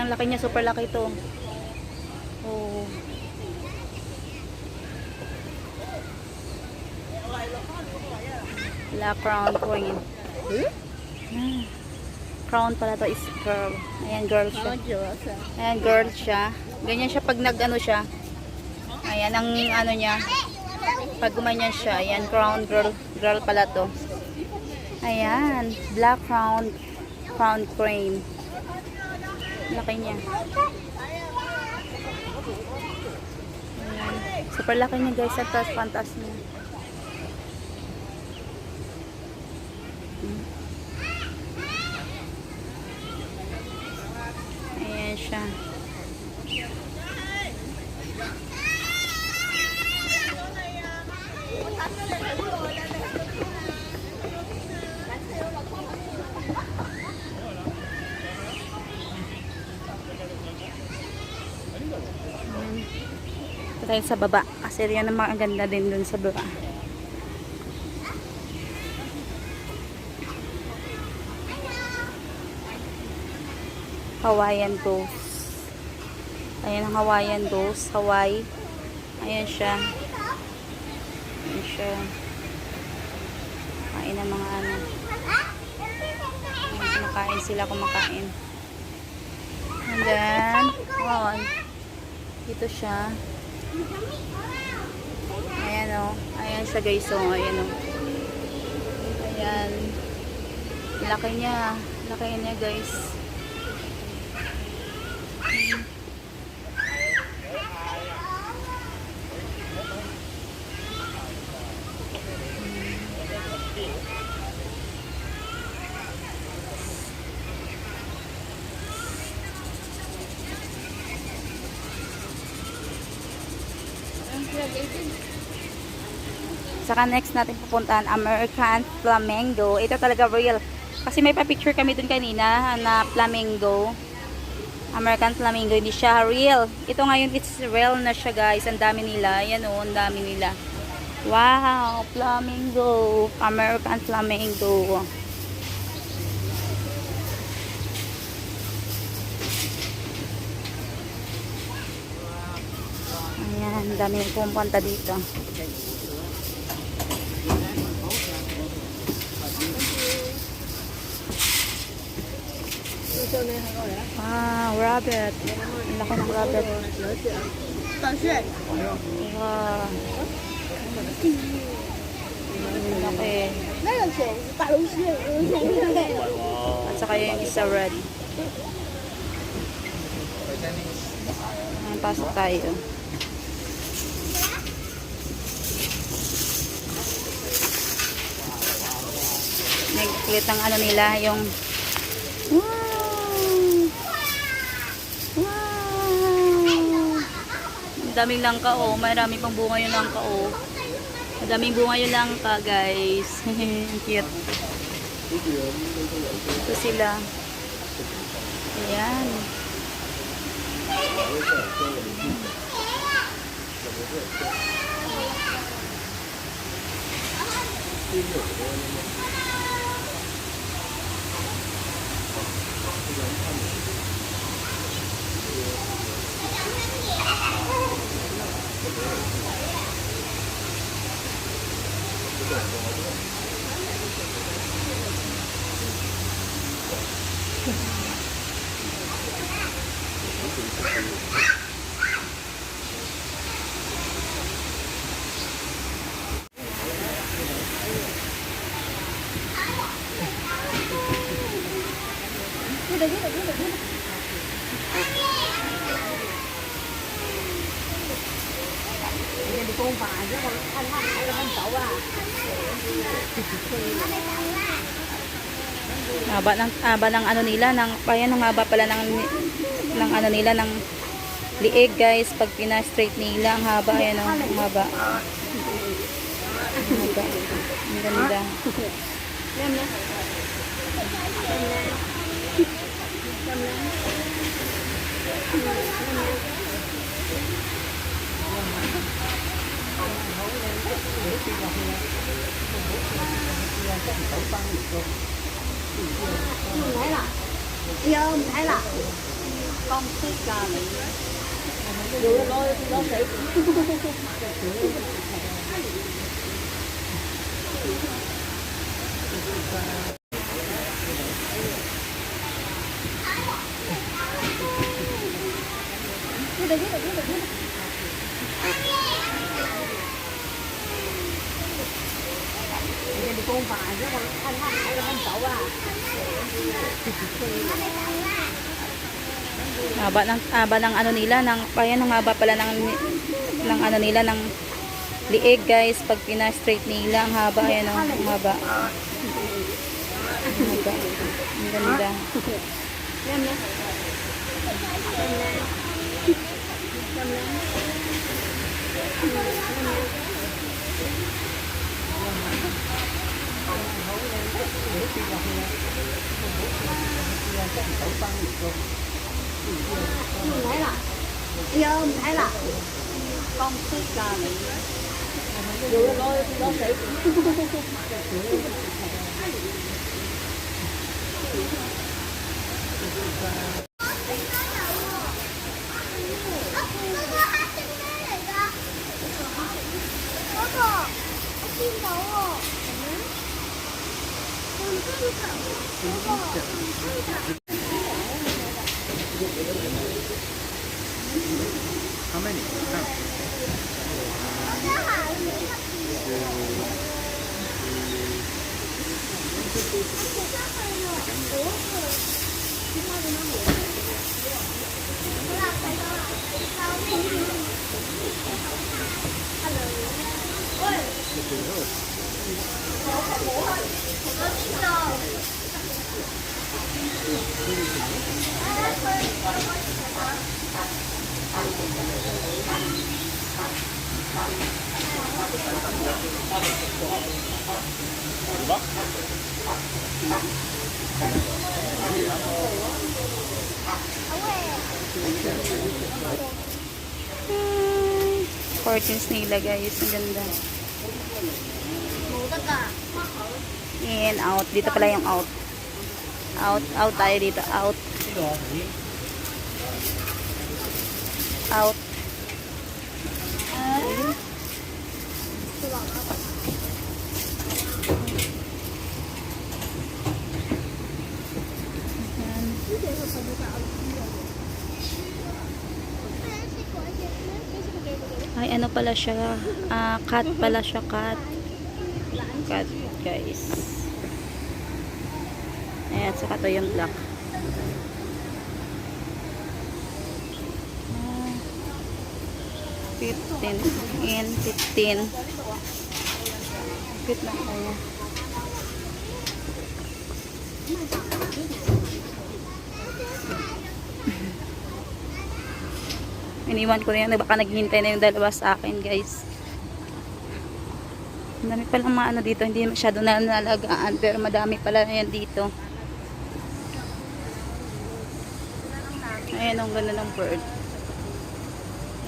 ang laki niya. Super laki ito. Oh. Black crown queen. Crown pala to is girl. Ayan, girl siya. Ayan, girl siya. Ganyan siya pag nag-ano siya. Ayan, ang ano niya. Pag gumanyan siya. Ayan, crown girl. Girl pala to. Ayan, black crown queen. Laki niya. Ayan. Super laki niya guys. At taas pantas niya. Ayan siya. Ito tayo sa baba. Kasi yan ang mga ganda din dun sa baba. Hawaiian ghost. Ayan ang Hawaiian ghost. Hawaii. Ayan siya. Ayan siya. Kain ng mga ano. Ayan, kumakain sila, kumakain. And then, on. Dito siya. Ayan o. Ayan siya guys o. Ayan o. Ayan. Laki niya. Laki niya guys. Saka next natin pupuntahan, American Flamingo. Ito talaga real. Kasi may pa-picture kami dun kanina na flamingo. American Flamingo. Hindi siya real. Ito ngayon, it's real na siya guys. Ang dami nila. Yan o, ang dami nila. Wow! Flamingo. American Flamingo. Ayan, ang dami yung pumunta dito. Wow, rabbit. Ang laki ng rabbit. Wow. Ang laki. At saka yung isa red. Ayan, pasok tayo. Nag-clit ang ano nila, yung daming langka oh, marami pang bunga yung langka oh. Madaming bunga yung langka guys. Cute. Ito sila. Ayan. Haba ng ano nila, ng ayan, ang haba pala ng ano nila, ng liig guys, pag pina-straight nila, ang haba, ayan o, ang haba. Ang haba. Ang ganda. Con thích gà này. Dù nó lôi thì nó sẽ đi con vài chứ còn anh hay là không cậu à. Haba ng ano nila, ayan ang haba pala ng ano nila, ng liig guys, pag pina-straight nila, ang haba, ayan o, ang haba. Ang haba. Ang ganda. Thấy là giờ mình thấy là con thích gà này dù nó lôi thì nó sẽ How many? Curtains nila guys, ang ganda. In, out. Dito pala yung out. Out tayo dito. Out. Out. Ay, ano pala siya? Cut pala siya, cut. Cut, guys. Ayan, saka to yung black. 15 and 15. Cute na kaya. Iniwan ko na yan. Baka naghihintay na yung dalawa sa akin, guys. Ang dami palang mga ano dito. Hindi masyado na nalagaan. Pero madami pala na yan dito. Ayan, ang ganda ng bird.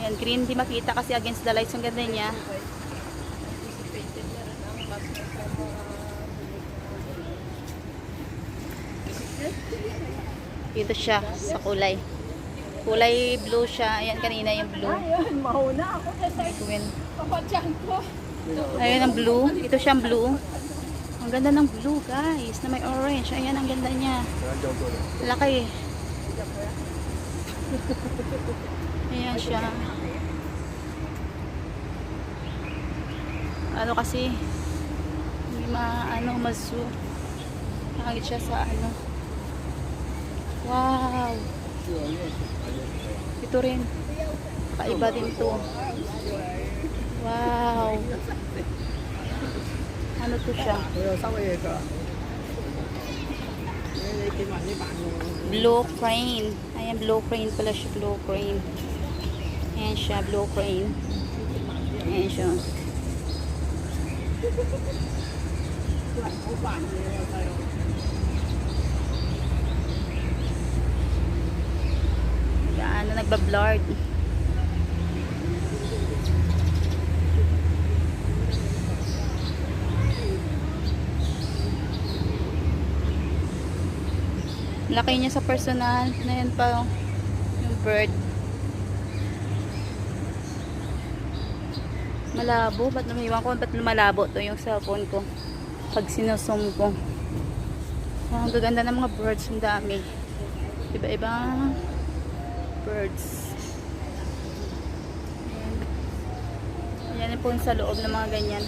Ayan, green. Di makita kasi against the lights. Ang ganda niya. Dito siya sa kulay. Kulay blue siya. Ayan, kanina yung blue. Ayun, mauna ako. Kapatyan ko. Ayan ang blue. Ito siyang blue. Ang ganda ng blue, guys. Na may orange. Ayan, ang ganda niya. Laki. Ayan siya. Ano kasi, hindi mazu. Hangit siya sa ano. Wow. Ito rin. Kaiba din to. Wow. Ano to siya? Blue crane. Ayan, blue crane pala siya. Blue crane. Ayan siya, blue crane. Ayan siya. Ano, nagbablurred. Laki niya sa personal. Na yan pa. bird. Malabo. Ba't lumiwan ko? Ba't lumalabo to yung cellphone ko? Pag sinusum ko. Ang gaganda ng mga birds. Ang dami. Iba-ibang birds. Ayan. Ayan po sa loob ng mga ganyan.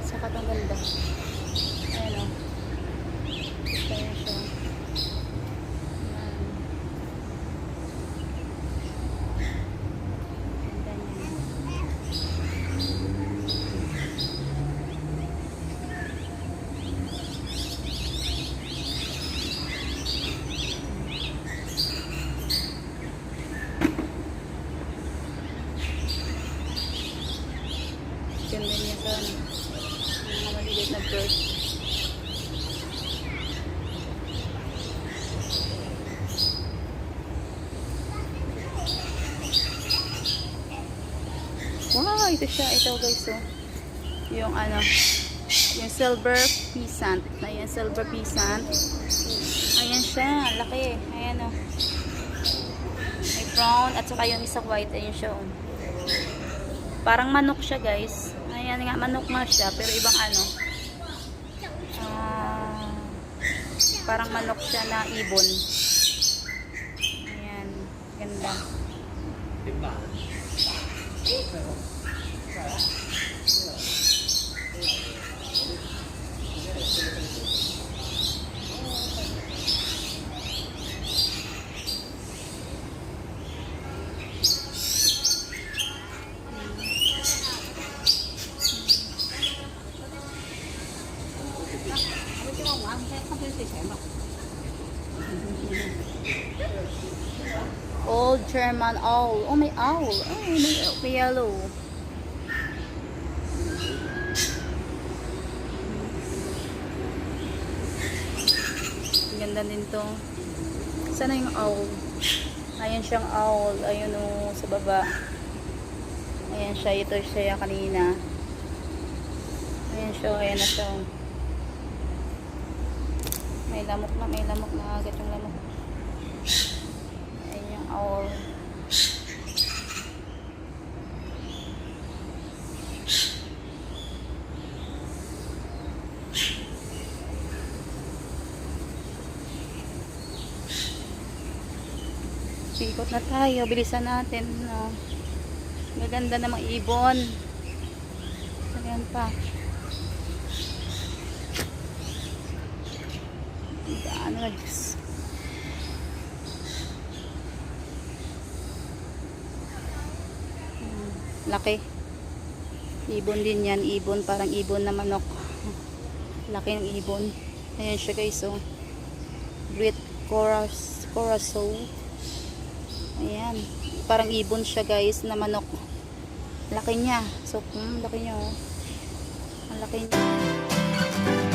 Saka itong ganda. Ayan o. Gusto niya siya. Ganda niya sa ano, mga maliliit na bird. Wow, ito siya. Ito guys, oh. Yung ano, yung silver pheasant. Ayan, silver pheasant. Ayan siya, ang laki. Ayan, oh. May brown at saka yung isa white. Ayan siya, oh. Parang manok siya guys. Ayan nga, manok nga siya. Pero ibang ano. Parang manok siya na ibon. Ayan. Ganda. Old German owl. Oh, may owl. Oh, may yellow. Ang ganda din to. Sana yung owl. Ayan siyang owl. Ayun o, sa baba. Ayan siya. Ito siya kanina. Ayan siya. Ayan na siya. May lamok na. May lamok na agad yung lamok. Ayan yung owl. Ikot na tayo. Bilisan natin. No? Maganda na mga ibon. Ayan pa. Ano, Diyos. Laki. Ibon din yan. Ibon. Parang ibon na manok. Laki ng ibon. Ayan siya guys. Oh. Great Corazon. Ayan. Parang ibon siya guys na manok. Laki niya. So, laki niya oh. Ang laki niya.